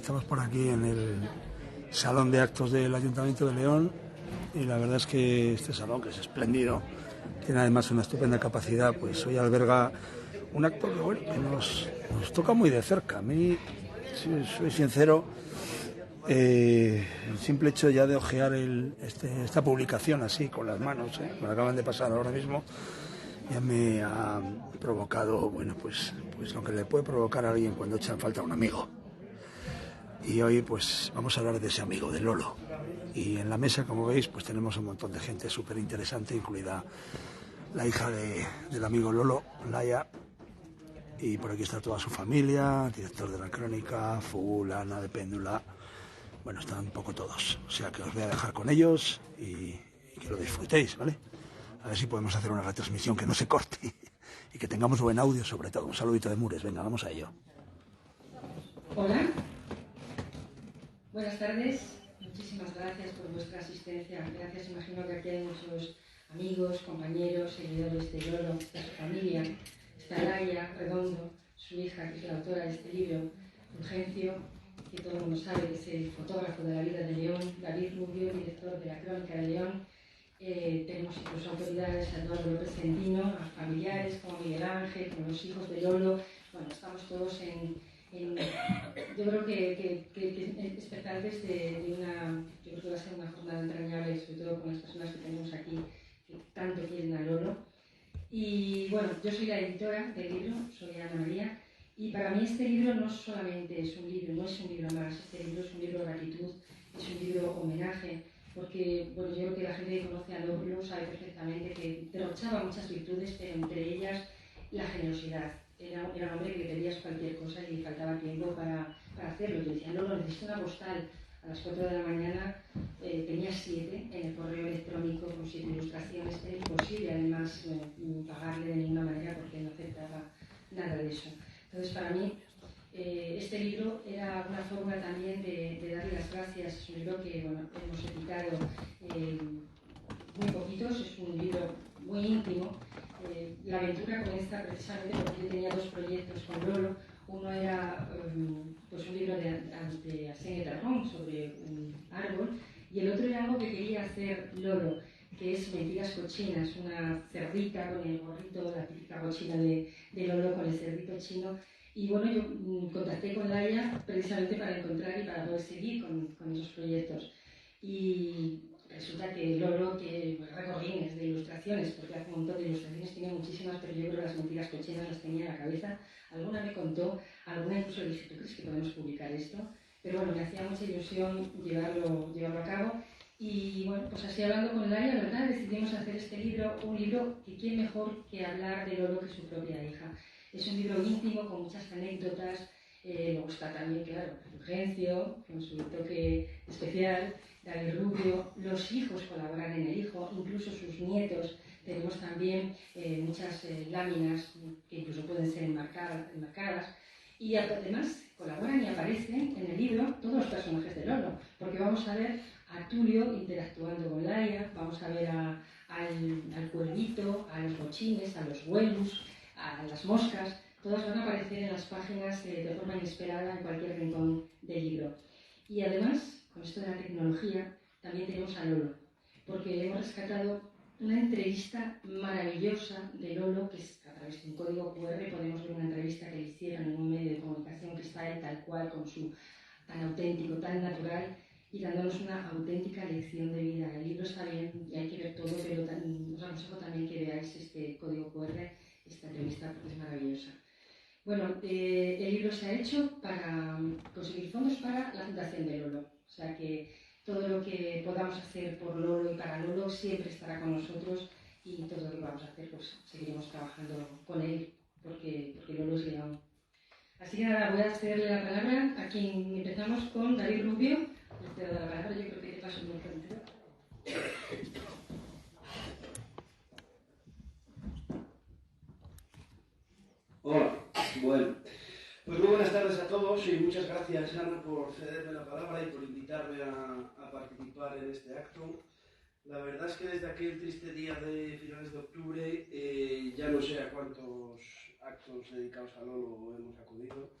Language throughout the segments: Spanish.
Estamos por aquí en el Salón de Actos del Ayuntamiento de León y la verdad es que este salón, que es espléndido, tiene además una estupenda capacidad, pues hoy alberga un acto que, bueno, que nos toca muy de cerca. A mí, si soy sincero, el simple hecho ya de ojear esta publicación así con las manos, me la acaban de pasar ahora mismo, ya me ha provocado, bueno, pues lo que le puede provocar a alguien cuando echa en falta a un amigo. Y hoy pues vamos a hablar de ese amigo, de Lolo. Y en la mesa, como veis, pues tenemos un montón de gente súper interesante, incluida la hija del amigo Lolo, Laia. Y por aquí está toda su familia, director de la Crónica, Fugul, Ana de Péndula. Bueno, están un poco todos. O sea que os voy a dejar con ellos y que lo disfrutéis, ¿vale? A ver si podemos hacer una retransmisión que no se corte y que tengamos buen audio sobre todo. Un saludito de Mures, venga, vamos a ello. Hola, buenas tardes, muchísimas gracias por vuestra asistencia. Gracias, imagino que aquí hay muchos amigos, compañeros, seguidores de Lolo, de su familia. Está Laia Redondo, su hija, que es la autora de este libro, Urgencio, que todo el mundo sabe que es el fotógrafo de la vida de León, David Rubio, director de la Crónica de León. Tenemos incluso autoridades, a Eduardo López Centino, a familiares como Miguel Ángel, como los hijos de Lolo. Bueno, estamos todos yo creo que expectantes de una, yo creo que va a ser una jornada entrañable, sobre todo con las personas que tenemos aquí, que tanto quieren a Lolo. Y bueno, yo soy la editora del libro, soy Ana María, y para mí este libro no solamente es un libro, no es un libro más, este libro es un libro de gratitud, es un libro homenaje, porque bueno, yo creo que la gente que conoce a Lolo sabe perfectamente que derrochaba muchas virtudes, pero entre ellas la generosidad. Era un hombre que le pedías cualquier cosa y le faltaba tiempo para hacerlo. Yo decía, Lolo, necesito una postal. A las 4 de la mañana tenía 7 en el correo electrónico con 7 ilustraciones. Era imposible, además, pagarle de ninguna manera porque no aceptaba nada de eso. Entonces, para mí, este libro era una forma también de darle las gracias. Es un libro que bueno, hemos editado muy poquitos, es un libro muy íntimo. La aventura comienza precisamente porque yo tenía 2 proyectos con Lolo. Uno era pues un libro de Arsène Tarrón sobre un árbol, y el otro era algo que quería hacer Lolo, que es Mentiras cochinas, una cerdita con el gorrito, la típica cochina de Lolo con el cerdito chino. Y bueno, yo contacté con Laia precisamente para encontrar y para poder seguir con esos proyectos. Y resulta que Lolo, que recordines de ilustraciones, porque hace un montón de ilustraciones, tiene muchísimas, pero yo creo que las mentiras cochinas las tenía en la cabeza. Alguna me contó, alguna incluso le dije, ¿tú crees que podemos publicar esto? Pero bueno, me hacía mucha ilusión llevarlo a cabo. Y bueno, pues así hablando con Laia, la verdad, decidimos hacer este libro, un libro que quién mejor que hablar de Lolo que su propia hija. Es un libro íntimo con muchas anécdotas. Luego está también, claro, Urgencio, con su toque especial, David Rubio, los hijos colaboran en el hijo, incluso sus nietos. Tenemos también muchas láminas que incluso pueden ser enmarcadas. Y además colaboran y aparecen en el libro todos los personajes de Lolo, porque vamos a ver a Tulio interactuando con Laia, vamos a ver al cuervito, a los cochines, a los huelus, a las moscas. Todas van a aparecer en las páginas de forma inesperada en cualquier rincón del libro. Y además, con esto de la tecnología, también tenemos a Lolo, porque hemos rescatado una entrevista maravillosa de Lolo, que es a través de un código QR. Podemos ver una entrevista que le hicieron en un medio de comunicación que está él tal cual, con su tan auténtico, tan natural, y dándonos una auténtica lección de vida. El libro está bien y hay que ver todo, pero os aconsejo también que veáis este código QR, esta entrevista, porque es maravillosa. Bueno, el libro se ha hecho para conseguir fondos para la Fundación de Lolo. O sea que todo lo que podamos hacer por Lolo y para Lolo siempre estará con nosotros, y todo lo que vamos a hacer, pues seguiremos trabajando con él, porque Lolo es León. Así que nada, voy a cederle la palabra a quien empezamos con David Rubio. Le cedo la palabra, yo creo que te paso el micrófono. Hola, bueno, pues muy buenas tardes a todos y muchas gracias, Ana, por cederme la palabra y por invitarme a participar en este acto. La verdad es que desde aquel triste día de finales de octubre ya no sé a cuántos actos dedicados a Lolo hemos acudido.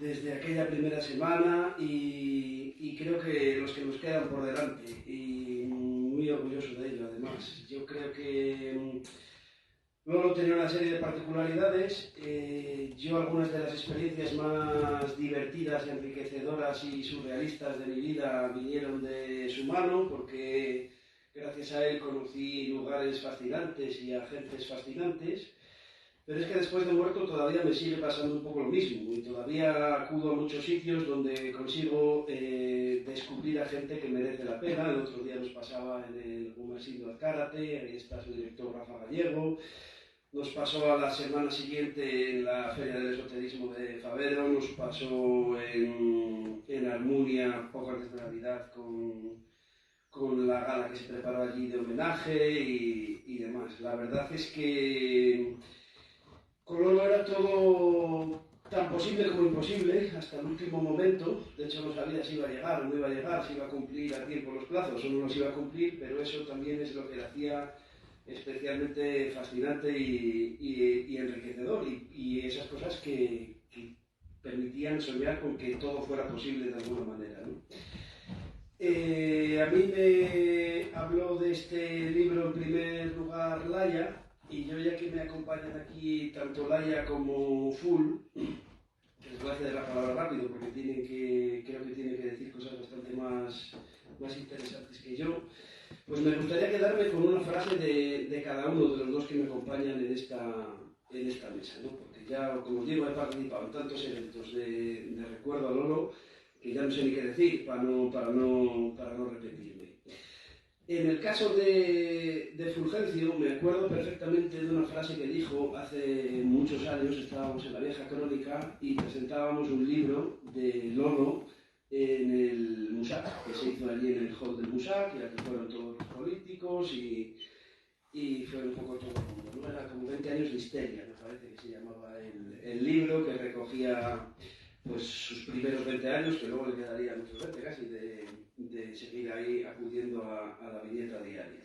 desde aquella primera semana y creo que los que nos quedan por delante, y muy orgulloso de ello además. Yo creo que Lolo tenía una serie de particularidades. Yo algunas de las experiencias más divertidas, enriquecedoras y surrealistas de mi vida vinieron de su mano, porque gracias a él conocí lugares fascinantes y a gentes fascinantes. Pero es que después de muerto todavía me sigue pasando un poco lo mismo, y todavía acudo a muchos sitios donde consigo descubrir a gente que merece la pena. El otro día nos pasaba en el Gumersindo Azcárate, ahí está su director Rafa Gallego. Nos pasó a la semana siguiente en la Feria del Esoterismo de Fabero, nos pasó en Armunia poco antes de Navidad con la gala que se preparó allí de homenaje y demás. La verdad es que con Lolo era todo tan posible como imposible hasta el último momento. De hecho no sabía si iba a llegar o no iba a llegar, si iba a cumplir a tiempo los plazos o no los iba a cumplir, pero eso también es lo que le hacía especialmente fascinante y enriquecedor, y esas cosas que permitían soñar con que todo fuera posible de alguna manera, ¿no? A mí me habló de este libro en primer lugar Laia, y yo, ya que me acompañan aquí tanto Laia como Full, que les voy a ceder la palabra rápido porque creo que tienen que decir cosas bastante más interesantes que yo, pues me gustaría quedarme con una frase de cada uno de los dos que me acompañan en esta mesa, ¿no? Porque ya, como os digo, he participado en tantos eventos de recuerdo a Lolo que ya no sé ni qué decir para no repetirme. En el caso de Fulgencio, me acuerdo perfectamente de una frase que dijo hace muchos años. Estábamos en la Vieja Crónica y presentábamos un libro de Lolo en el Musac, que se hizo allí en el hall del Musac, y aquí fueron todos los políticos y fue un poco todo el mundo, ¿no? Era como 20 años de histeria, me parece que se llamaba el libro, que recogía pues sus primeros 20 años, que luego le quedarían muchos 20 casi, de seguir ahí acudiendo a la viñeta diaria.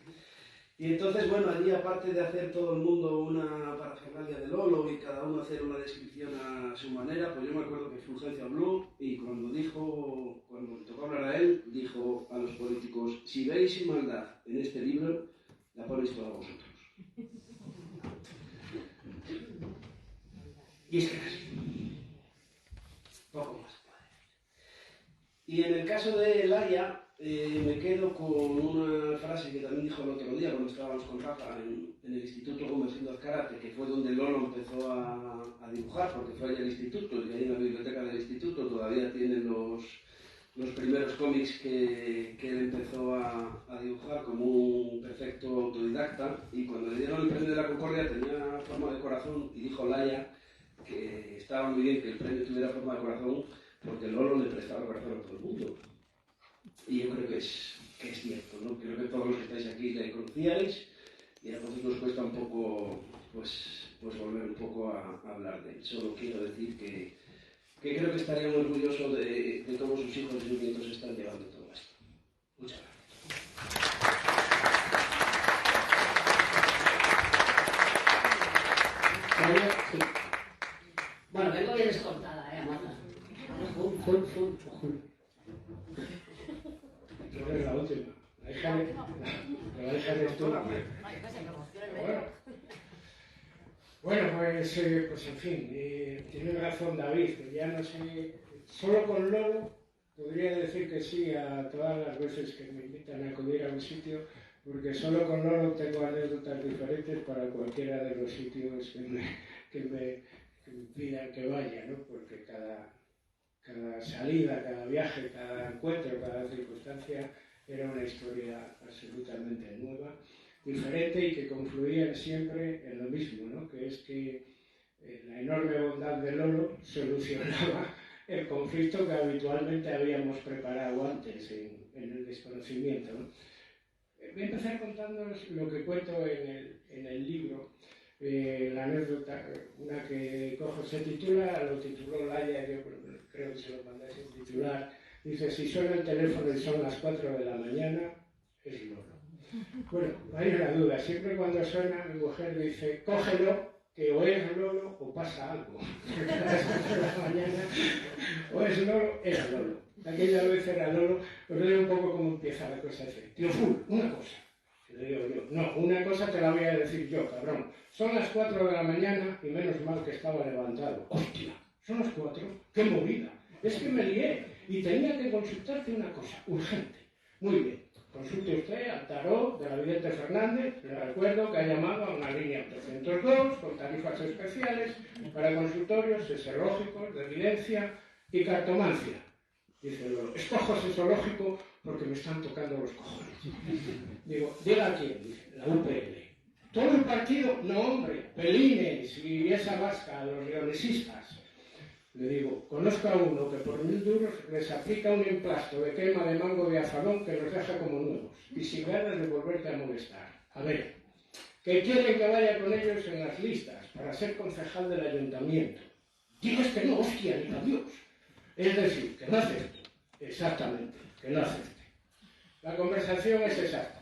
Y entonces, bueno, allí, aparte de hacer todo el mundo una parafernalia de Lolo y cada uno hacer una descripción a su manera, pues yo me acuerdo que Fulgencio habló, y cuando le tocó hablar a él, dijo a los políticos: si veis maldad en este libro, la ponéis toda vosotros. Y es que casi poco más. Y en el caso de Laia, me quedo con una frase que también dijo el otro día cuando estábamos con Rafa en el Instituto Gumersindo Azcárate, que fue donde Lolo empezó a dibujar, porque fue allá al instituto, y ahí en la biblioteca del instituto todavía tienen los primeros cómics que él empezó a dibujar como un perfecto autodidacta. Y cuando le dieron el premio de la Concordia tenía forma de corazón, y dijo Laia que estaba muy bien que el premio tuviera forma de corazón, porque Lolo le prestaba el corazón a todo el mundo. Y yo creo que es cierto, ¿no? Creo que todos los que estáis aquí le conocíais, y entonces nos cuesta un poco pues volver un poco a hablar de él. Solo quiero decir que creo que estaría muy orgulloso de cómo sus hijos y sus nietos están llevando todo esto. Muchas gracias. Bueno, vengo bien escoltada, Amanda. Full. Creo que es la última. La dejaré tú. Bueno, pues en fin, tiene razón David, que ya no sé, solo con Lolo podría decir que sí a todas las veces que me invitan a acudir a un sitio, porque solo con Lolo tengo anécdotas diferentes para cualquiera de los sitios que me pidan que vaya, ¿no? Porque cada salida, cada viaje, cada encuentro, cada circunstancia era una historia absolutamente nueva, diferente, y que confluían siempre en lo mismo, ¿no? Que es que la enorme bondad de Lolo solucionaba el conflicto que habitualmente habíamos preparado antes en el desconocimiento, ¿no? Voy a empezar contándoos lo que cuento en el libro. La anécdota, una que cojo, lo tituló Laia, yo creo que se lo mandé sin titular. Dice: si suena el teléfono y son las 4 de la mañana, es Lolo. Bueno, no hay una duda, siempre cuando suena mi mujer dice: cógelo, que o es Lolo o pasa algo. A las 4 de la mañana Lolo era Lolo. Aquella vez era Lolo, pues le digo un poco cómo empieza la cosa. Dice, tío Full, una cosa. Le digo yo, no, una cosa te la voy a decir yo, cabrón. Son las 4 de la mañana y menos mal que estaba levantado. ¡Hostia! ¿Son las 4? ¡Qué movida! Es que me lié y tenía que consultarte una cosa, urgente. Muy bien, consulte usted al tarot de la vidente Fernández. Le recuerdo que ha llamado a una línea 802 con tarifas especiales para consultorios sesológicos, de evidencia y cartomancia. Dice Lolo, escojo sesológico porque me están tocando los cojones. Digo, diga quién, dice, la UPL. ¿Todo el partido? No, hombre, Pelines y esa vasca, los leonesistas. Le digo, conozco a uno que por 1.000 duros les aplica un emplasto de quema de mango de azadón que los deja como nuevos y sin ganas de volverte a molestar. A ver, que quieren que vaya con ellos en las listas para ser concejal del ayuntamiento. Digo, es que no, hostia, ni a Dios. Es decir, que no acepte. Exactamente, que no acepte. La conversación es exacta.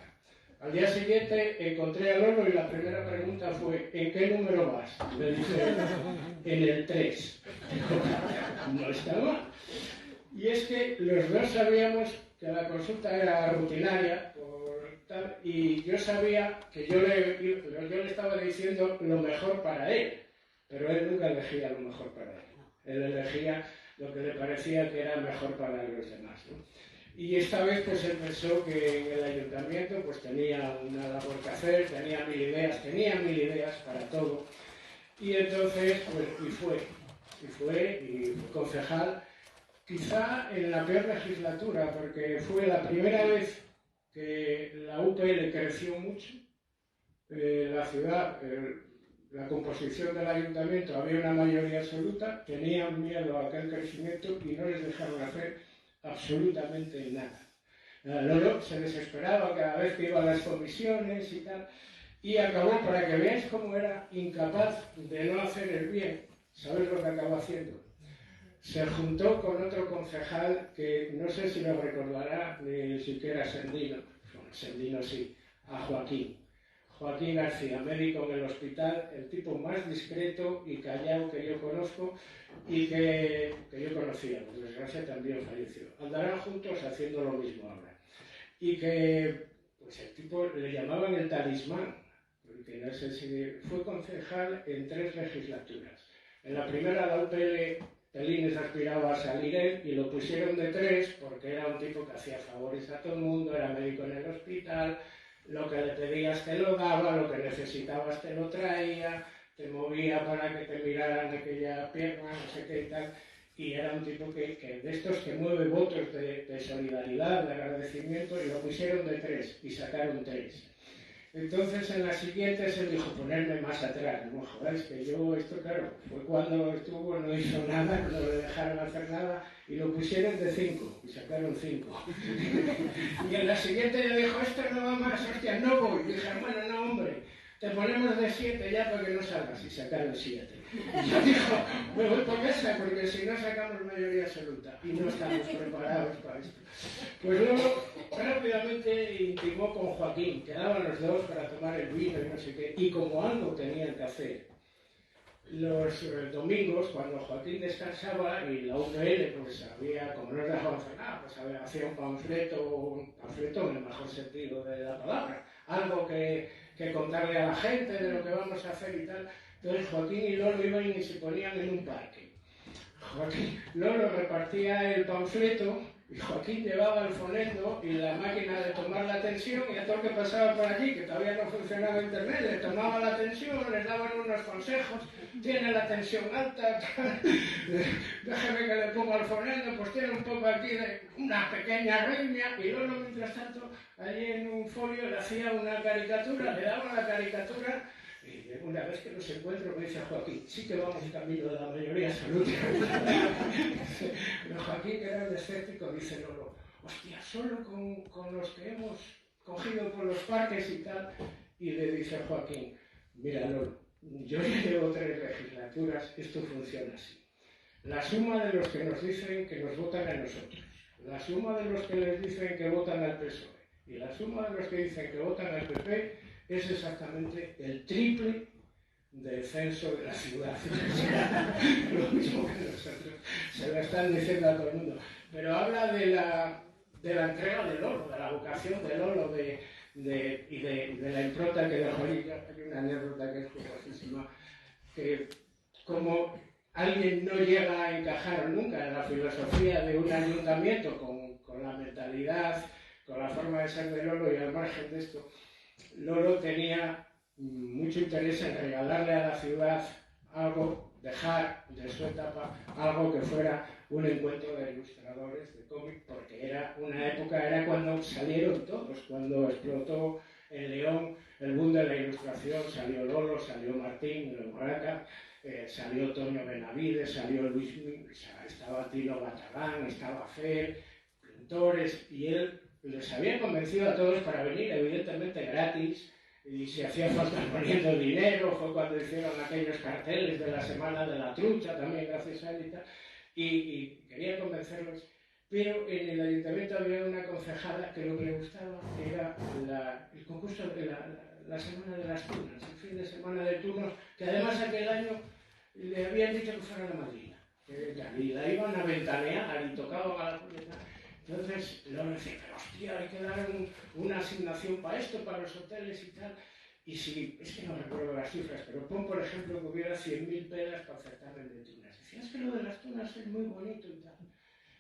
Al día siguiente encontré a Lolo y la primera pregunta fue, ¿en qué número vas? Me dice, en el 3. No está mal. Y es que los dos sabíamos que la consulta era rutinaria y yo sabía que yo le estaba diciendo lo mejor para él, pero él nunca elegía lo mejor para él. Él elegía lo que le parecía que era mejor para los demás, ¿no? Y esta vez pues él pensó que en el ayuntamiento pues tenía una labor que hacer, tenía mil ideas para todo. Y entonces pues y fue concejal, quizá en la peor legislatura, porque fue la primera vez que la UPL creció mucho. La ciudad, la composición del ayuntamiento, había una mayoría absoluta, tenían miedo a aquel crecimiento y no les dejaron hacer absolutamente nada. Lolo se desesperaba cada vez que iba a las comisiones y tal, y acabó, para que veáis cómo era incapaz de no hacer el bien. ¿Sabéis lo que acabó haciendo? Se juntó con otro concejal que no sé si lo recordará, ni siquiera Sendino, bueno, Sendino sí, a Joaquín García, médico en el hospital, el tipo más discreto y callado que yo conozco y que yo conocía, por desgracia también falleció. Andarán juntos haciendo lo mismo ahora. Y que, pues el tipo le llamaban el talismán, porque no sé si fue concejal en 3 legislaturas. En la primera la UPL Pelines aspiraba a salir él y lo pusieron de 3 porque era un tipo que hacía favores a todo el mundo, era médico en el hospital. Lo que le pedías te lo daba, lo que necesitabas te lo traía, te movía para que te miraran aquella pierna, no sé qué y tal. Y era un tipo que de estos que mueve votos de solidaridad, de agradecimiento, y lo pusieron de 3 y sacaron 3. Entonces en las siguientes él dijo, ponerme más atrás. No jodáis, que yo, esto claro, fue cuando estuvo, no hizo nada, no le dejaron hacer nada, y lo pusieron de 5, y sacaron 5. Y en la siguiente le dijo, esto no va más, hostia, no voy. Y dije, bueno, no hombre, te ponemos de 7 ya para que no salgas, y sacaron 7. Y yo dijo, me voy por casa, porque si no sacamos mayoría absoluta, y no estamos preparados para esto. Pues luego rápidamente intimó con Joaquín, quedaban los dos para tomar el vino y no sé qué, y como algo tenían que hacer. Los domingos, cuando Joaquín descansaba y la UPL, pues había, como no nos dejaban hacer nada, pues hacía un panfleto en el mejor sentido de la palabra, algo que contarle a la gente de lo que vamos a hacer y tal. Entonces Joaquín y Lolo iban y se ponían en un parque. Lolo repartía el panfleto y Joaquín llevaba el fonendo y la máquina de tomar la tensión, y a todo el que pasaba por allí, que todavía no funcionaba internet, le tomaba la tensión, les daban unos consejos, tiene la tensión alta, déjeme que le ponga el fonendo, pues tiene un poco aquí de una pequeña arritmia, y Lolo mientras tanto allí en un folio le hacía una caricatura, le daba la caricatura. Y una vez que los encuentro me dice Joaquín, sí que vamos camino de la mayoría absoluta. Pero Joaquín, que era un escéptico, dice Lolo, hostia, solo con los que hemos cogido por los parques y tal. Y le dice Joaquín, mira Lolo, yo llevo 3 legislaturas, esto funciona así. La suma de los que nos dicen que nos votan a nosotros, la suma de los que les dicen que votan al PSOE y la suma de los que dicen que votan al PP es exactamente el triple del censo de la ciudad. Lo mismo que nosotros. Se las están diciendo a todo el mundo. Pero habla de la entrega de Lolo, de la vocación de Lolo, y de la impronta que dejó. Hay una anécdota que es curiosísima, que como alguien no llega a encajar nunca en la filosofía de un ayuntamiento con la mentalidad, con la forma de ser de Lolo, y al margen de esto, Lolo tenía mucho interés en regalarle a la ciudad algo, dejar de su etapa algo que fuera un encuentro de ilustradores de cómic, porque era una época, era cuando salieron todos, cuando explotó en León el boom de la ilustración. Salió Lolo, salió Martín Lomoraca, salió Toño Benavides, salió Luis, estaba Tino Batalán, estaba Fer, pintores, y él les había convencido a todos para venir, evidentemente gratis, y si hacía falta poniendo dinero. Fue cuando hicieron aquellos carteles de la Semana de la Trucha, también gracias a él y quería convencerlos. Pero en el ayuntamiento había una concejala que lo que le gustaba era el concurso de la Semana de las Tunas, el fin de semana de turnos, que además aquel año le habían dicho que fuera la madrina, y la iban a ventanear y tocaban a la puerta. Entonces, luego decía, pero hostia, hay que dar una asignación para esto, para los hoteles y tal. Y si, es que no recuerdo las cifras, pero pon, por ejemplo, que hubiera 100.000 pelas para certamen de tunas. Decía, es que lo de las tunas es muy bonito y tal.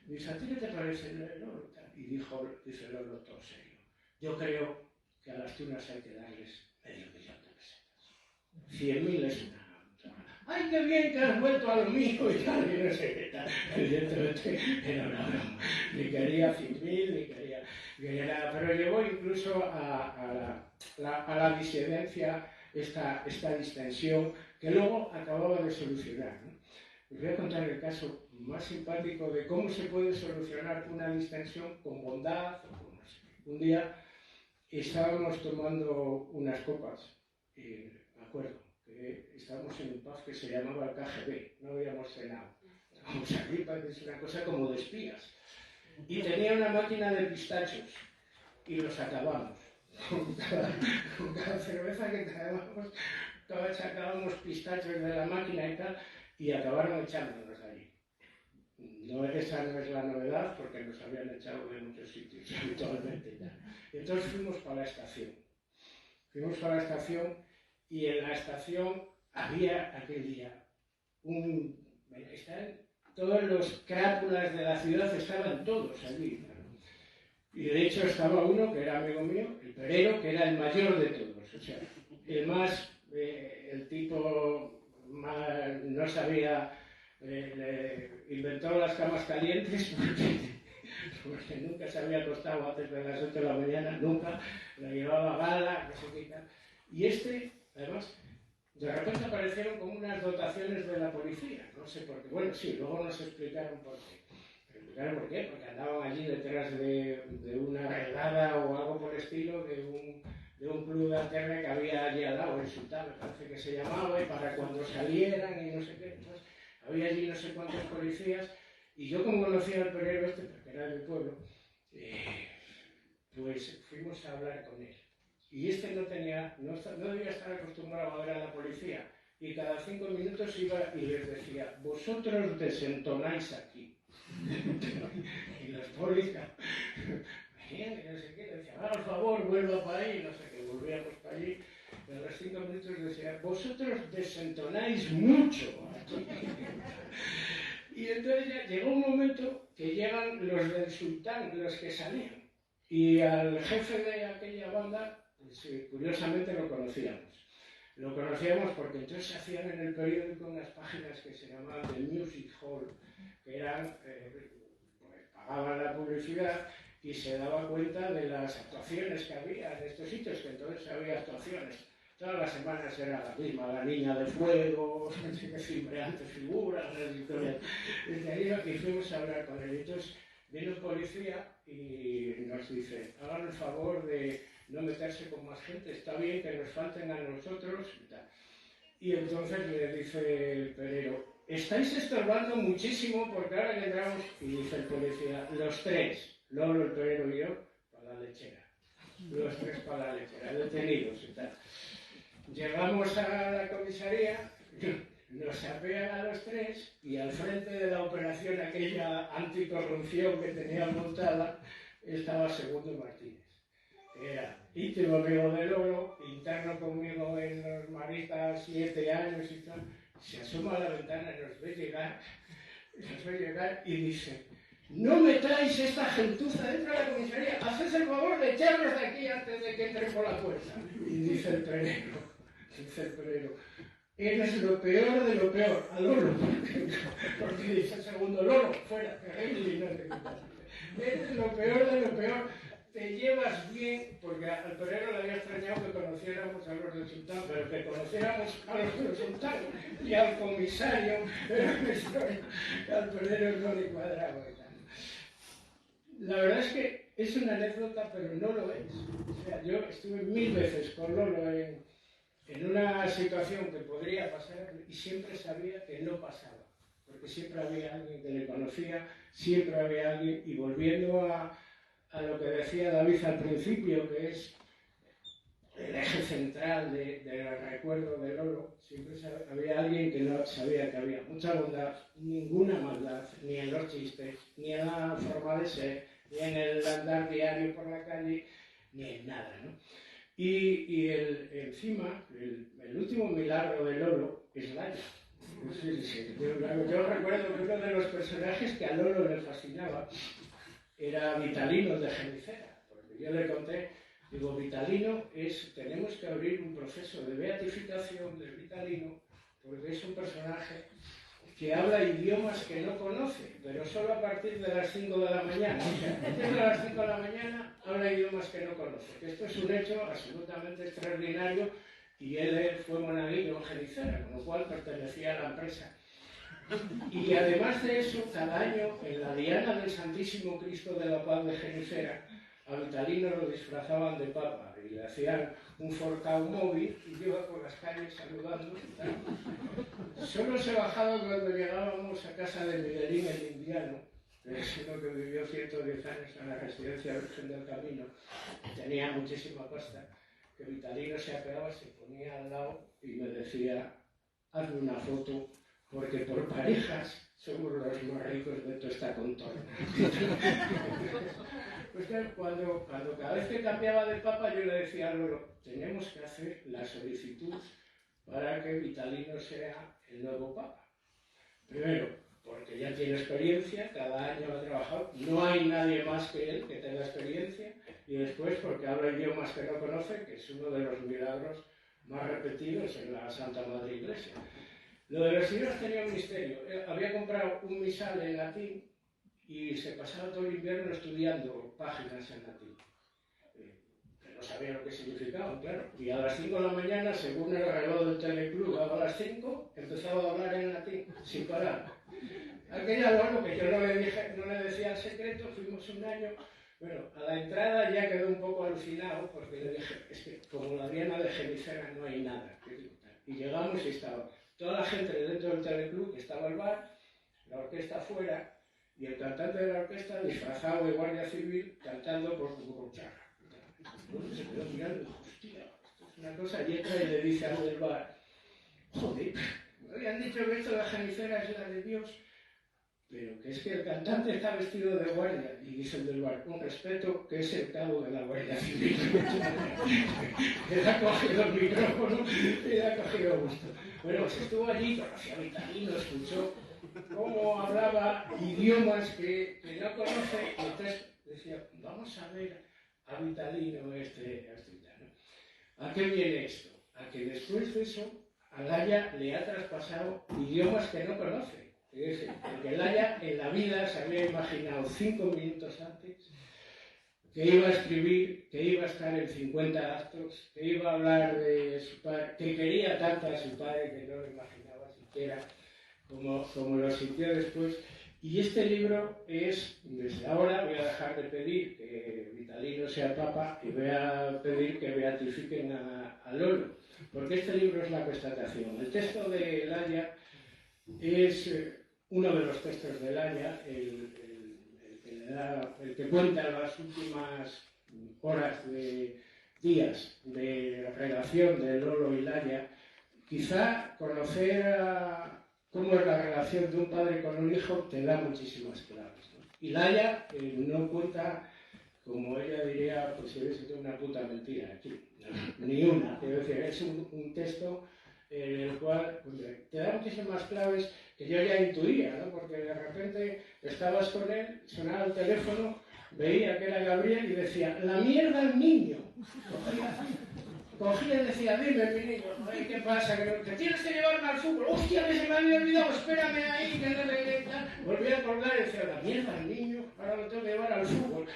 Y dice, ¿a ti qué te parece el Lolo? Y dice Lolo todo serio, yo creo que a las tunas hay que darles $500.000 de pesetas. 100.000 es una... ¡Ay, qué bien que has vuelto a lo mío! Y tal, y no sé qué tal. Evidentemente era una broma. Ni quería 100.000, ni quería nada. Pero llevó incluso a la disidencia esta distensión que luego acababa de solucionar, ¿no? Os voy a contar el caso más simpático de cómo se puede solucionar una distensión con bondad. No sé. Un día estábamos tomando unas copas, me acuerdo, que estábamos en un pub que se llamaba el KGB, no habíamos cenado. Estábamos aquí, parece una cosa como de espías. Y tenía una máquina de pistachos y los acabamos. Con cada cerveza que acabamos, sacábamos pistachos de la máquina y tal, y acabaron echándonos allí. No, esa no es la novedad, porque nos habían echado de muchos sitios habitualmente y tal. Entonces fuimos para la estación. Y en la estación había aquel día todos los crápulas de la ciudad estaban todos allí, ¿no? Y de hecho estaba uno que era amigo mío, el Perero, que era el mayor de todos, o sea, el más, el tipo más, no sabía, inventó las camas calientes porque nunca se había acostado antes de las 8 de la mañana, nunca, le llevaba gala, no sé qué tal. Y además, de repente aparecieron como unas dotaciones de la policía, no sé por qué, bueno, sí, luego nos explicaron por qué. Claro, ¿por qué? Porque andaban allí detrás de una redada o algo por el estilo de un club de antena que había allí al lado, el Sultán, me parece que se llamaba, y para cuando salieran y no sé qué. Entonces, había allí no sé cuántos policías, y yo como conocía al Perero porque era de mi pueblo, pues fuimos a hablar con él. Y no debía estar acostumbrado a ver a la policía, y cada 5 minutos iba y les decía, vosotros desentonáis aquí. Y los policías venían y no sé qué, le decían, por favor, vuelva para ahí, no sé qué, volvíamos para allí, y a los 5 minutos decía, vosotros desentonáis mucho aquí. Y entonces ya llegó un momento que llegan los del Sultán, los que salían, y al jefe de aquella banda, pues, curiosamente lo conocíamos. Lo conocíamos porque entonces se hacían en el periódico unas páginas que se llamaban The Music Hall, que eran, pues pagaban la publicidad y se daba cuenta de las actuaciones que había en estos sitios, que entonces había actuaciones. Todas las semanas era la misma, la niña de fuego, cimbreantes figuras, las historias. Y fuimos a hablar con él. Entonces viene un policía y nos dice, hagan el favor de no meterse con más gente, está bien que nos falten a nosotros y tal. Y entonces le dice el Perero, estáis estorbando muchísimo porque ahora que entramos, y dice el policía, los tres, Lolo, el Perero y yo, para la lechera. Los tres para la lechera, detenidos y tal. Llegamos a la comisaría nos apean a los tres y al frente de la operación aquella anticorrupción que tenía montada estaba Segundo Martínez. Era íntimo amigo de Lolo, interno conmigo en los Maristas 7 años y tal. Se asoma a la ventana y nos ve llegar y dice: no metáis esta gentuza dentro de la comisaría, haced el favor de echarnos de aquí antes de que entre por la puerta. Y dice el perero, eres lo peor de lo peor, a Lolo, porque dice el segundo: Lolo, fuera, que y no te quitas. Eres lo peor de lo peor, te llevas bien, porque al perero le había extrañado que conociéramos a los del sultán, pero que conociéramos a los del sultán y al comisario, era una historia que al perero no le cuadraba. La verdad es que es una anécdota, pero no lo es. O sea, yo estuve 1000 veces con Lolo en una situación que podría pasar y siempre sabía que no pasaba, porque siempre había alguien que le conocía, siempre había alguien, y volviendo a lo que decía David al principio, que es el eje central del recuerdo de Lolo, siempre había alguien que no sabía que había mucha bondad, ninguna maldad, ni en los chistes, ni en la forma de ser, ni en el andar diario por la calle, ni en nada, ¿no? Y encima, el último milagro de Lolo es Laya. Yo recuerdo que uno de los personajes que a Lolo le fascinaba era Vitalino de Genicera, porque yo le conté, digo, Vitalino tenemos que abrir un proceso de beatificación de Vitalino, porque es un personaje que habla idiomas que no conoce, pero solo a partir de las 5 de la mañana. O sea, antes de las 5 de la mañana habla idiomas que no conoce, que esto es un hecho absolutamente extraordinario, y él fue monaguillo en Genicera, con lo cual pertenecía a la empresa. Y además de eso, cada año en la diana del Santísimo Cristo de la Paz de Genicera, a Vitalino lo disfrazaban de papa y le hacían un forcado móvil y iba por las calles saludando. Solo se bajaba cuando llegábamos a casa de Miguelín el Indiano, que es uno que vivió 110 años en la residencia Virgen del Camino, tenía muchísima pasta, que Vitalino se apeaba, se ponía al lado y me decía: hazme una foto, porque por parejas somos los más ricos de toda esta contorna. Pues cuando cada vez que cambiaba de papa yo le decía a Lolo: tenemos que hacer la solicitud para que Vitalino sea el nuevo papa. Primero, porque ya tiene experiencia, cada año ha trabajado, no hay nadie más que él que tenga experiencia, y después porque habla idiomas que no conoce, que es uno de los milagros más repetidos en la Santa Madre Iglesia. Lo de los idiomas tenía un misterio. Había comprado un misal en latín y se pasaba todo el invierno estudiando páginas en latín. Que no sabía lo que significaban, claro. Y a las 5 de la mañana, según el reloj del teleclub, a las 5, empezaba a hablar en latín, sin parar. Aquella luego que yo no le decía el secreto, fuimos un año. Bueno, a la entrada ya quedó un poco alucinado, porque le dije: es que como la diana de Genicera no hay nada. Y llegamos y estaba toda la gente dentro del teleclub, que estaba el bar, la orquesta afuera, y el cantante de la orquesta disfrazado de guardia civil cantando por Cucuruchaga. Entonces se quedó mirando y dijo: hostia, esto es una cosa. Y entra y le dice al del bar: joder, me habían dicho que esto de la Genicera es la de Dios, pero que es que el cantante está vestido de guardia. Y dice el del bar: con respeto, que es el cabo de la Guardia Civil. Le ha cogido el micrófono y le ha cogido gusto. Bueno, pues estuvo allí, conocía a Vitalino, escuchó cómo hablaba idiomas que no conoce, y entonces decía: vamos a ver a Vitalino este gitano. ¿A qué viene esto? A que después de eso, a Laya le ha traspasado idiomas que no conoce. Es decir, porque Laya en la vida se había imaginado 5 minutos antes que iba a escribir, que iba a estar en 50 actos, que iba a hablar de su padre, que quería tanto a su padre que no lo imaginaba siquiera, como lo sintió después. Y este libro es, desde ahora voy a dejar de pedir que Vitalino sea papa y voy a pedir que beatifiquen a Lolo, porque este libro es la constatación. El texto de Laya es uno de los textos de Laya, el que cuenta las últimas horas de días de relación de Lolo y Laya, quizá conocer cómo es la relación de un padre con un hijo te da muchísimas claves, ¿no? Y Laia no cuenta, como ella diría, pues si hubiese sido una puta mentira aquí, no, ni una. Quiero decir, es un texto en el cual pues, te da muchísimas claves que yo ya intuía, ¿no? Porque de repente estabas con él, sonaba el teléfono, veía que era Gabriel y decía, la mierda al niño. Cogía y decía, dime, mi niño, ¿qué pasa? Que tienes que llevarme al fútbol. Hostia, que se me había olvidado, espérame ahí, que no le... Volvía a colgar y decía, la mierda al niño, ahora lo tengo que llevar al fútbol.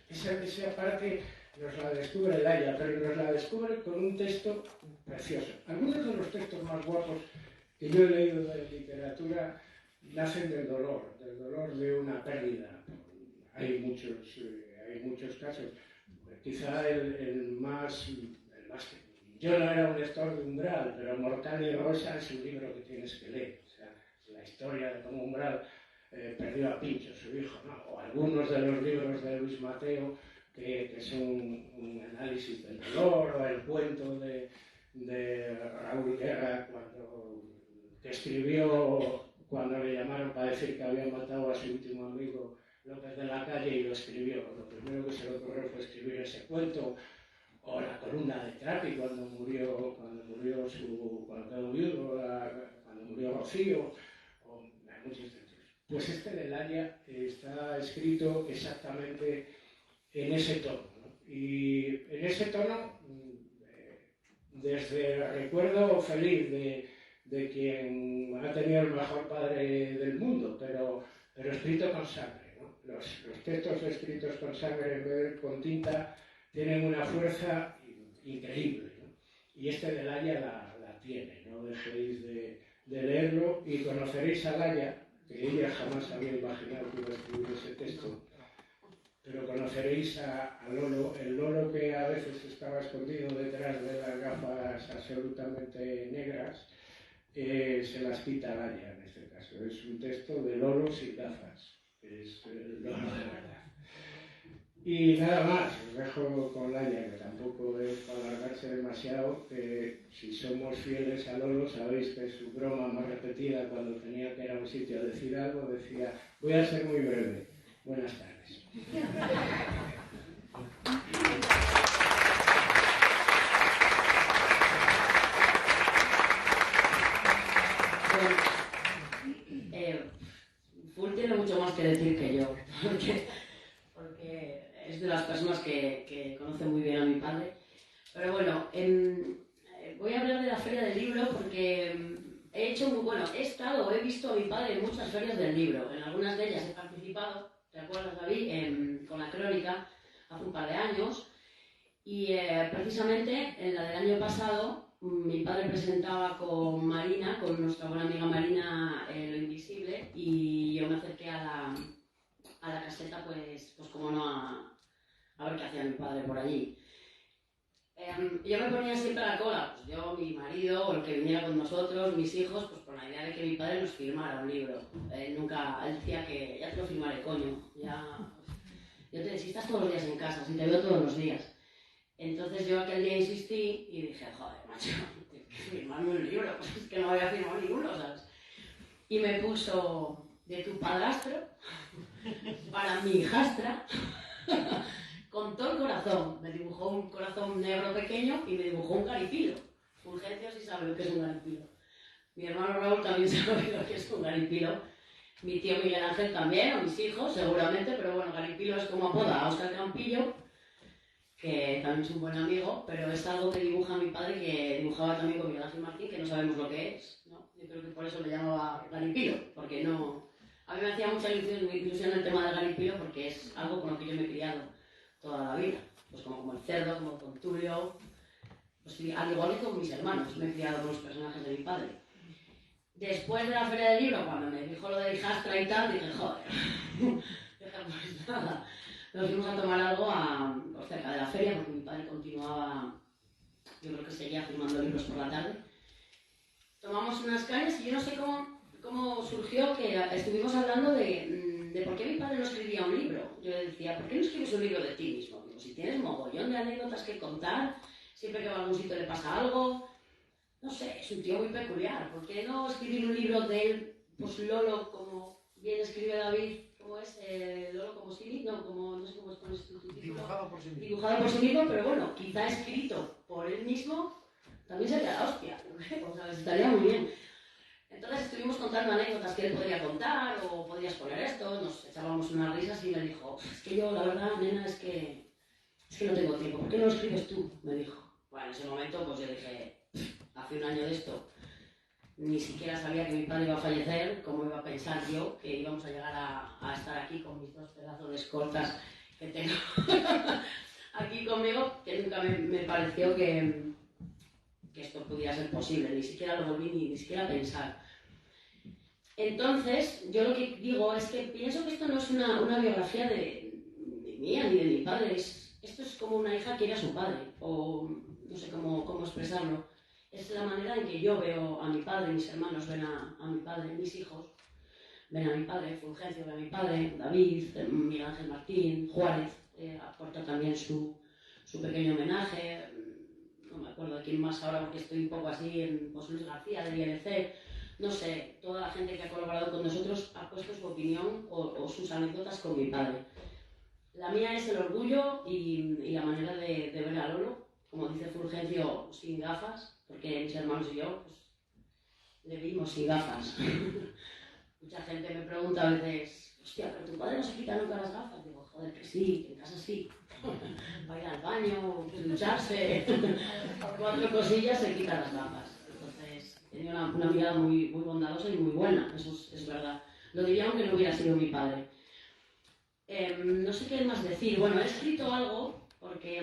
Esa parte nos la descubre Laia, pero nos la descubre con un texto precioso. Algunos de los textos más guapos que yo he leído de literatura nacen del dolor de una pérdida. Hay muchos casos. Quizá el más... Yo no era un lector de Umbral, pero Mortal y Rosa es un libro que tienes que leer. O sea, la historia de cómo Umbral perdió a Pincho, su hijo, ¿no? O algunos de los libros de Luis Mateo que son un análisis del dolor, o el cuento de Raúl Guerra que escribió cuando le llamaron para decir que había matado a su último amigo López de la Calle y lo escribió. Lo primero que se le ocurrió fue escribir ese cuento, o La columna de Trapi cuando quedó viudo, cuando murió Rocío, o hay muchos textos. Pues este de Laia está escrito exactamente en ese tono, ¿no? Y en ese tono, desde el recuerdo feliz de quien ha tenido el mejor padre del mundo, pero escrito con sangre, ¿no? Los textos escritos con sangre en vez de con tinta tienen una fuerza increíble, ¿no? Y este de Laia la tiene, no dejéis de leerlo y conoceréis a Laia, que ella jamás había imaginado que iba a escribir ese texto, pero conoceréis a Lolo, el Lolo que a veces estaba escondido detrás de las gafas absolutamente negras, se las quita Laia en este caso. Es un texto de Lolo sin gafas, es Lolo de verdad. Y nada más, os dejo con Laia, que tampoco es para alargarse demasiado, que si somos fieles a Lolo, sabéis que su broma más repetida cuando tenía que ir a un sitio a decir algo, decía, voy a ser muy breve, buenas tardes. Full tiene mucho más que decir que yo, porque es de las personas que conoce muy bien a mi padre. Pero bueno, voy a hablar de la Feria del Libro porque he visto a mi padre en muchas ferias del libro. En algunas de ellas he participado, ¿te acuerdas, David? Con la Crónica, hace un par de años. Y precisamente en la del año pasado, mi padre presentaba con Marina, con nuestra buena amiga Marina, Lo Invisible, y yo me acerqué a la caseta, pues como no, a ver qué hacía mi padre por allí. Yo me ponía siempre a la cola, pues yo, mi marido, o el que viniera con nosotros, mis hijos, pues con la idea de que mi padre nos firmara un libro. Él decía que ya te lo firmaré, coño, si estás todos los días en casa, si te veo todos los días. Entonces yo aquel día insistí y dije, joder, macho, tienes que firmarme un libro, pues es que no voy a firmar ninguno, ¿sabes? Y me puso de tu padrastro para mi hijastra, con todo el corazón. Me dibujó un corazón negro pequeño y me dibujó un garipilo. Fulgencio sí sabe lo que es un garipilo. Mi hermano Raúl también sabe lo que es un garipilo. Mi tío Miguel Ángel también, o mis hijos seguramente, pero bueno, garipilo es como apoda a Óscar Campillo, que también es un buen amigo, pero es algo que dibuja mi padre, que dibujaba también con Miguel Ángel Martín, que no sabemos lo que es, ¿no? Yo creo que por eso le llamaba garipilo, porque no... A mí me hacía mucha ilusión el tema del garipilo, porque es algo con lo que yo me he criado toda la vida. Pues como el cerdo, como con Tulio, pues al igual que con mis hermanos, me he criado con los personajes de mi padre. Después de la Feria del Libro, cuando me dijo lo de hijastra y tal, dije, joder, pues nada. Nos fuimos a tomar algo cerca de la feria, porque mi padre continuaba, yo creo que seguía firmando libros por la tarde. Tomamos unas cañas y yo no sé cómo surgió que estuvimos hablando de por qué mi padre no escribía un libro. Yo le decía, ¿por qué no escribes un libro de ti mismo? Digo, si tienes mogollón de anécdotas que contar, siempre que va a algún sitio le pasa algo. no sé, es un tío muy peculiar. ¿Por qué no escribir un libro de él, pues Lolo, como bien escribe David, ¿cómo es? Lolo como sí mismo, no, como, no sé cómo es con tu título. Dibujado por sí mismo. Dibujado por sí mismo, pero bueno, quizá escrito por él mismo, también sería la hostia. O sea, estaría muy bien. Entonces estuvimos contando anécdotas que él podría contar, o podrías poner esto, nos echábamos unas risas y me dijo, es que yo, la verdad, nena, es que no tengo tiempo, ¿por qué no lo escribes tú? Me dijo. Bueno, en ese momento, pues yo dije, hace un año de esto, ni siquiera sabía que mi padre iba a fallecer, ¿cómo iba a pensar yo que íbamos a llegar a estar aquí con mis 2 pedazos de escoltas que tengo aquí conmigo? Que nunca me pareció que esto pudiera ser posible, ni siquiera lo volví ni siquiera a pensar. Entonces, yo lo que digo es que pienso que esto no es una biografía de mía ni de mi padre, esto es como una hija quiere a su padre, o no sé cómo expresarlo. Es la manera en que yo veo a mi padre, mis hermanos ven a mi padre, mis hijos ven a mi padre, Fulgencio ve a mi padre, David, Miguel Ángel Martín, Juárez aporta también su pequeño homenaje. No me acuerdo de quién más ahora porque estoy un poco así, en José Luis García del ILC, no sé, toda la gente que ha colaborado con nosotros ha puesto su opinión o sus anécdotas con mi padre. La mía es el orgullo y la manera de ver a Lolo, como dice Fulgencio, sin gafas, porque mis hermanos y yo pues, le vimos sin gafas. Mucha gente me pregunta a veces, hostia, pero tu padre no se quita nunca las gafas. Digo, joder, que sí, que en casa sí. Va a ir al baño, ducharse, 4 cosillas, se quita las gafas. Entonces, tenía una mirada muy, muy bondadosa y muy buena, eso es verdad. Lo diría aunque no hubiera sido mi padre. No sé qué más decir. Bueno, he escrito algo porque,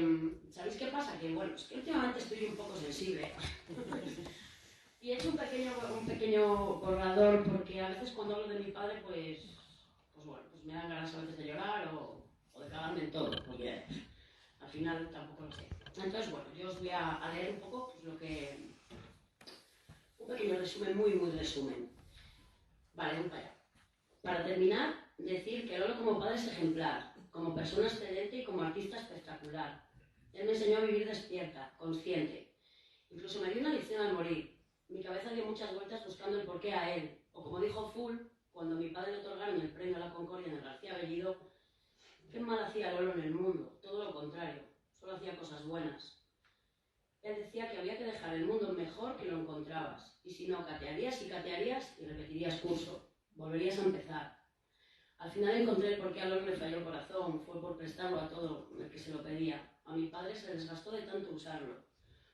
¿sabéis qué pasa? Que, bueno, es que últimamente estoy un poco sensible. Y he hecho un pequeño borrador porque a veces cuando hablo de mi padre, pues bueno, pues me dan ganas a veces de llorar o de cagarme en todo, porque al final tampoco lo sé. Entonces, bueno, yo os voy a leer un poco pues, un pequeño resumen, muy, muy resumen. Vale, vamos para allá. Para terminar, decir que Lolo como padre es ejemplar, como persona excelente y como artista espectacular. Él me enseñó a vivir despierta, consciente. Incluso me dio una lección al morir. Mi cabeza dio muchas vueltas buscando el porqué a él. O como dijo Full, cuando a mi padre le otorgaron el premio a la Concordia en el García Bellido, ¿qué mal hacía Lolo en el mundo? Todo lo contrario, solo hacía cosas buenas. Él decía que había que dejar el mundo mejor que lo encontrabas. Y si no, catearías y repetirías curso. Volverías a empezar. Al final encontré el porqué a Lolo le falló el corazón. Fue por prestarlo a todo el que se lo pedía. A mi padre se desgastó de tanto usarlo.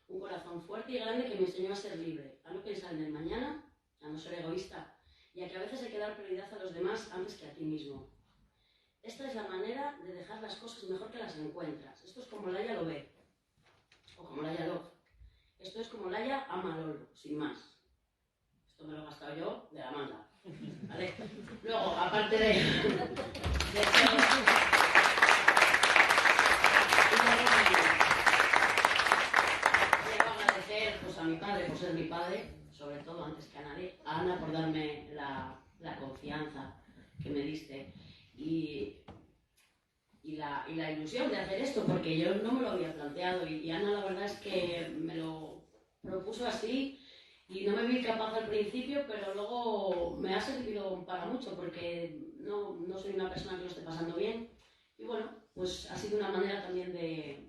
Un corazón fuerte y grande que me enseñó a ser libre, a no pensar en el mañana, a no ser egoísta y a que a veces hay que dar prioridad a los demás antes que a ti mismo. Esta es la manera de dejar las cosas mejor que las encuentras. Esto es como Laia lo ve, o como Laia Love. Esto es como Laia ama a Lolo, sin más. Esto me lo he gastado yo de la manga. ¿Vale? Luego, aparte de pues a mi padre por ser mi padre, sobre todo antes que a nadie, a Ana por darme la confianza que me diste y la ilusión de hacer esto, porque yo no me lo había planteado y Ana la verdad es que me lo propuso así y no me vi capaz al principio, pero luego me ha servido para mucho porque no soy una persona que lo esté pasando bien y bueno, pues ha sido una manera también de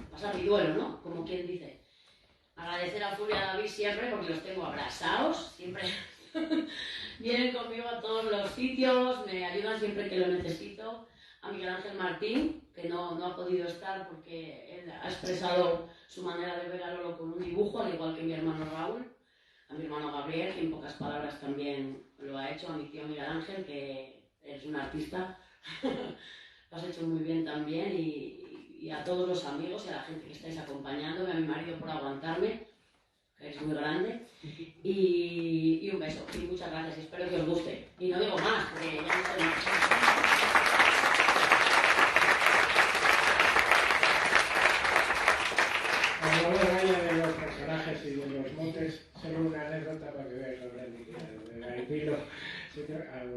pasar mi duelo, ¿no? Como quien dice. Agradecer a Furia y a David siempre porque los tengo abrazados, siempre vienen conmigo a todos los sitios, me ayudan siempre que lo necesito. A Miguel Ángel Martín, que no ha podido estar porque él ha expresado su manera de ver a Lolo con un dibujo, al igual que mi hermano Raúl. A mi hermano Gabriel, que en pocas palabras también lo ha hecho. A mi tío Miguel Ángel, que es un artista, lo has hecho muy bien también. Y a todos los amigos y a la gente que estáis acompañándome, a mi marido por aguantarme, que es muy grande, y un beso, y muchas gracias, y espero que os guste. Y no digo más, porque ya no sé más. De los personajes y de los montes, solo una anécdota para que veáis lo grande que era de Gaipilo.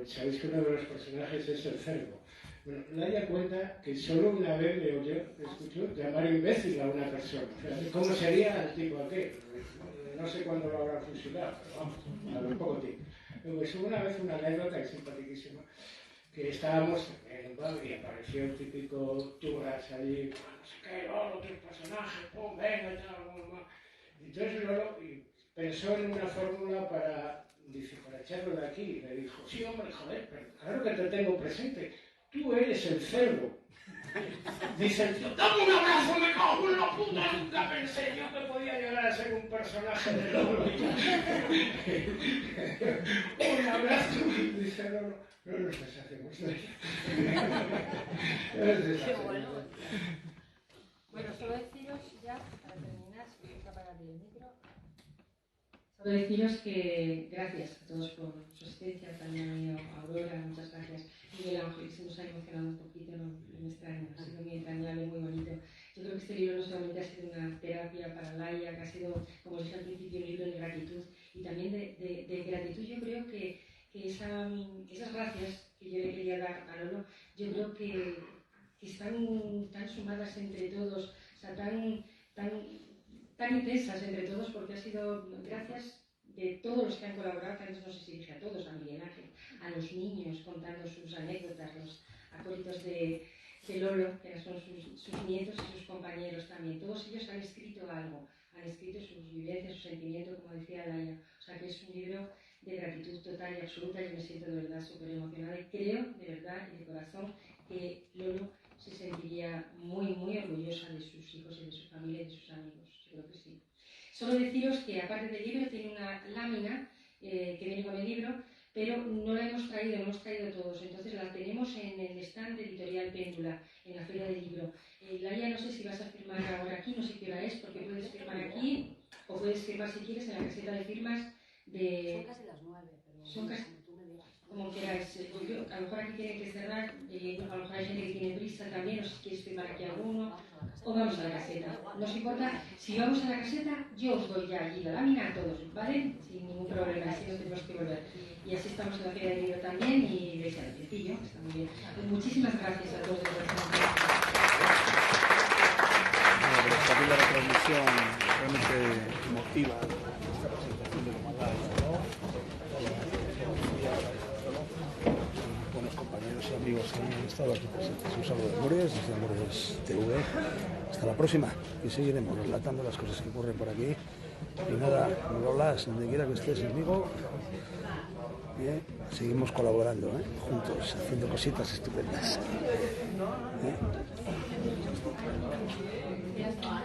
Sabéis que uno de los personajes es el cerdo. Bueno, Laia cuenta que solo una vez le escuchó llamar imbécil a una persona. O sea, ¿cómo sería el tipo aquel? No sé cuándo lo habrá fusilado, pero vamos, a lo poco tiempo. Pues hubo una vez una anécdota que es simpaticísima, que estábamos en un bar y apareció el típico Turras allí, no sé qué, Lolo, tu personaje, pum, venga, y tal, y entonces Lolo pensó en una fórmula para echarlo de aquí, y le dijo, sí, hombre, joder, pero claro que te tengo presente, tú eres el cerdo. Dice el tío, dame un abrazo, me cago en la puta, nunca pensé yo que podía llegar a ser un personaje de Lolo. Un abrazo, dice Lolo, no nos deshacemos de bueno. Bueno, solo deciros ya, para terminar, si queréis apagar el micro, solo deciros que gracias a todos por su asistencia, también a Aurora, muchas gracias. Miguel Ángel, se nos ha emocionado un poquito, no me extraña, ha sido muy entrañable, muy bonito. Yo creo que este libro no solamente ha sido una terapia para Laia, que ha sido, como os dije al principio, un libro de gratitud, y también de gratitud. Yo creo que esas gracias que yo le quería dar a Lolo, yo creo que están tan sumadas entre todos, o sea, tan intensas entre todos, porque ha sido gracias de todos los que han colaborado, que antes no sé si dije a todos, a Miguel Ángel, a los niños contando sus anécdotas, los acólitos de Lolo, que son sus nietos y sus compañeros también. Todos ellos han escrito algo, han escrito sus vivencias, sus sentimientos, como decía Laia. O sea que es un libro de gratitud total y absoluta. Yo me siento de verdad súper emocionada y creo de verdad y de corazón que Lolo se sentiría muy, muy orgullosa de sus hijos y de su familia y de sus amigos. Yo creo que sí. Solo deciros que aparte del libro tiene una lámina que viene con el libro, pero no la hemos traído todos, entonces la tenemos en el stand de Editorial Péndula, en la Feria del Libro. Laia, no sé si vas a firmar ahora aquí, no sé qué hora es, porque puedes firmar aquí, o puedes firmar si quieres en la caseta de firmas de... Son casi las 9, pero Son casi... como tú me digas. Como queráis, a lo mejor aquí tienen que cerrar, a lo mejor hay gente que tiene prisa también, no sé si quieres firmar aquí alguno, o vamos a la caseta. No os importa, si vamos a la caseta, yo os doy ya allí la lámina a todos, ¿vale? Sin ningún problema, así no tenemos que volver. Y así estamos en la Feria del Libro también, y veis el sencillo, está muy bien. Pues muchísimas gracias a todos. Esta la retransmisión realmente emotiva, esta presentación de Comandante, ¿no? Buenos compañeros y amigos que han estado aquí presentes. Un saludo de Amores, desde Amores TV. Hasta la próxima y seguiremos relatando las cosas que ocurren por aquí. Y nada, Lolas, donde quiera que estés, amigo, seguimos colaborando, juntos, haciendo cositas estupendas. Ya está.